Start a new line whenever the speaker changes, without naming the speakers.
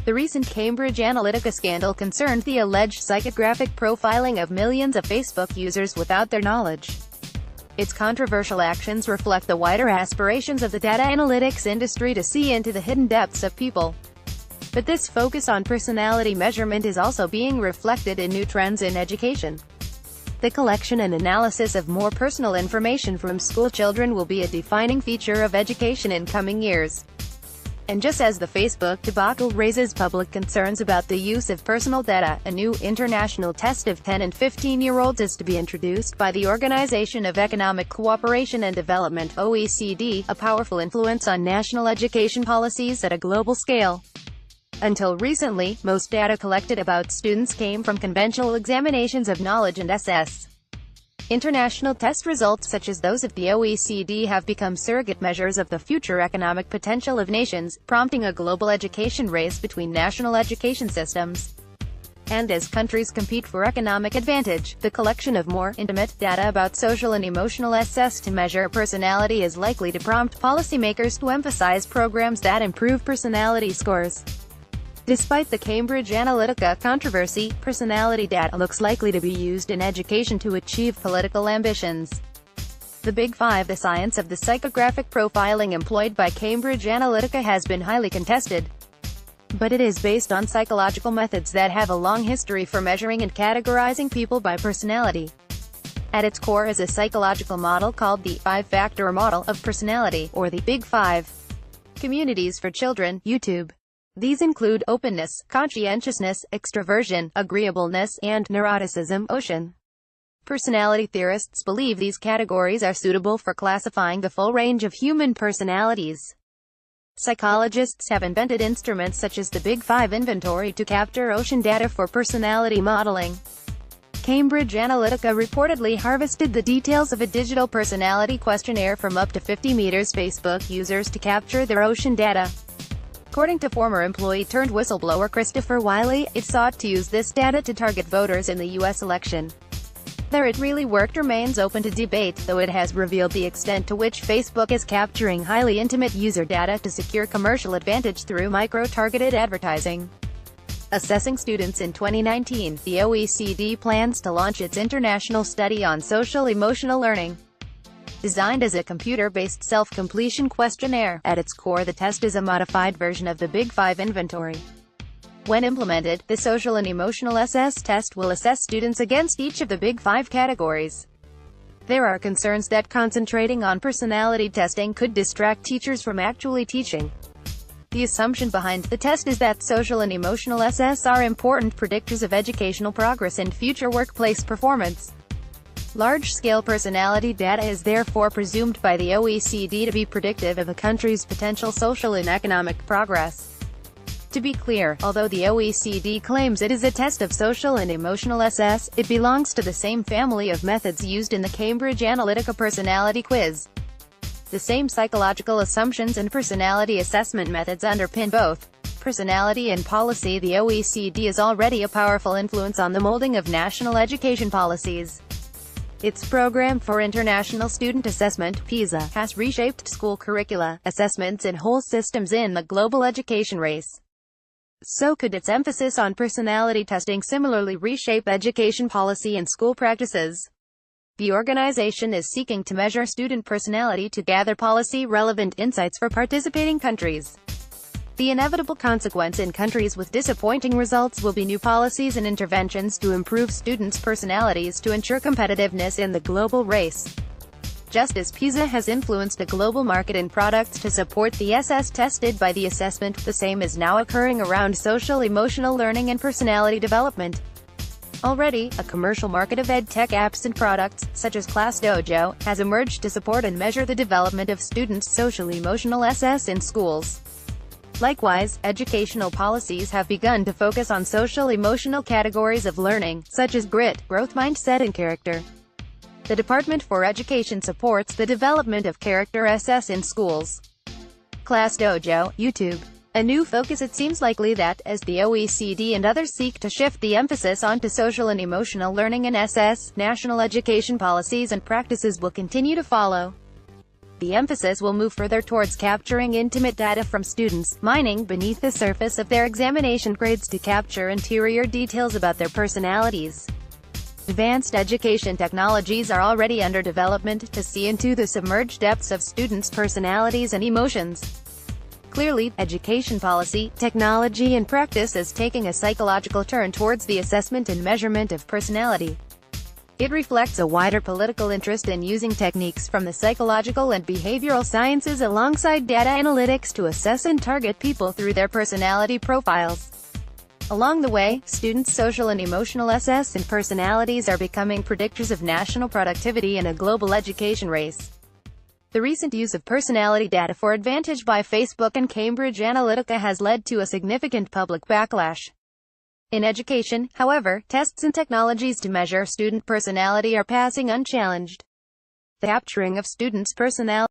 The recent Cambridge Analytica scandal concerned the alleged psychographic profiling of millions of Facebook users without their knowledge. Its controversial actions reflect the wider aspirations of the data analytics industry to see into the hidden depths of people. But this focus on personality measurement is also being reflected in new trends in education. The collection and analysis of more personal information from schoolchildren will be a defining feature of education in coming years. And just as the Facebook debacle raises public concerns about the use of personal data, a new international test of 10 and 15-year-olds is to be introduced by the Organization of Economic Cooperation and Development (OECD), a powerful influence on national education policies at a global scale. Until recently, most data collected about students came from conventional examinations of knowledge and SS. International test results such as those of the OECD have become surrogate measures of the future economic potential of nations, prompting a global education race between national education systems. And as countries compete for economic advantage, the collection of more intimate data about social and emotional SS to measure personality is likely to prompt policymakers to emphasize programs that improve personality scores. Despite the Cambridge Analytica controversy, personality data looks likely to be used in education to achieve political ambitions. The Big Five, the science of the psychographic profiling employed by Cambridge Analytica, has been highly contested. But it is based on psychological methods that have a long history for measuring and categorizing people by personality. At its core is a psychological model called the five-factor model of personality, or the Big Five. Communities for children, YouTube. These include openness, conscientiousness, extroversion, agreeableness, and neuroticism. Ocean. Personality theorists believe these categories are suitable for classifying the full range of human personalities. Psychologists have invented instruments such as the Big Five inventory to capture ocean data for personality modeling. Cambridge Analytica reportedly harvested the details of a digital personality questionnaire from up to 50 Facebook users to capture their ocean data. According to former employee-turned-whistleblower Christopher Wiley, it sought to use this data to target voters in the U.S. election. Whether it really worked remains open to debate, though it has revealed the extent to which Facebook is capturing highly intimate user data to secure commercial advantage through micro-targeted advertising. Assessing students in 2019, the OECD plans to launch its international study on social-emotional learning. Designed as a computer-based self-completion questionnaire, at its core the test is a modified version of the Big Five inventory. When implemented, the social and emotional SS test will assess students against each of the Big Five categories. There are concerns that concentrating on personality testing could distract teachers from actually teaching. The assumption behind the test is that social and emotional SS are important predictors of educational progress and future workplace performance. Large-scale personality data is therefore presumed by the OECD to be predictive of a country's potential social and economic progress. To be clear, although the OECD claims it is a test of social and emotional SS, it belongs to the same family of methods used in the Cambridge Analytica personality quiz. The same psychological assumptions and personality assessment methods underpin both personality and policy. The OECD is already a powerful influence on the molding of national education policies. Its Program for International Student Assessment, PISA, has reshaped school curricula, assessments and whole systems in the global education race. So could its emphasis on personality testing similarly reshape education policy and school practices. The organization is seeking to measure student personality to gather policy-relevant insights for participating countries. The inevitable consequence in countries with disappointing results will be new policies and interventions to improve students' personalities to ensure competitiveness in the global race. Just as PISA has influenced a global market in products to support the SS tested by the assessment, the same is now occurring around social-emotional learning and personality development. Already, a commercial market of ed-tech apps and products, such as ClassDojo, has emerged to support and measure the development of students' social-emotional SS in schools. Likewise, educational policies have begun to focus on social-emotional categories of learning, such as grit, growth mindset and character. The Department for Education supports the development of character SS in schools. ClassDojo, YouTube. A new focus. It seems likely that, as the OECD and others seek to shift the emphasis onto social and emotional learning and SS, national education policies and practices will continue to follow. The emphasis will move further towards capturing intimate data from students, mining beneath the surface of their examination grades to capture interior details about their personalities. Advanced education technologies are already under development to see into the submerged depths of students' personalities and emotions. Clearly, education policy, technology and practice is taking a psychological turn towards the assessment and measurement of personality. It reflects a wider political interest in using techniques from the psychological and behavioral sciences alongside data analytics to assess and target people through their personality profiles. Along the way, students' social and emotional SS and personalities are becoming predictors of national productivity in a global education race. The recent use of personality data for advantage by Facebook and Cambridge Analytica has led to a significant public backlash. In education, however, tests and technologies to measure student personality are passing unchallenged. The capturing of students' personality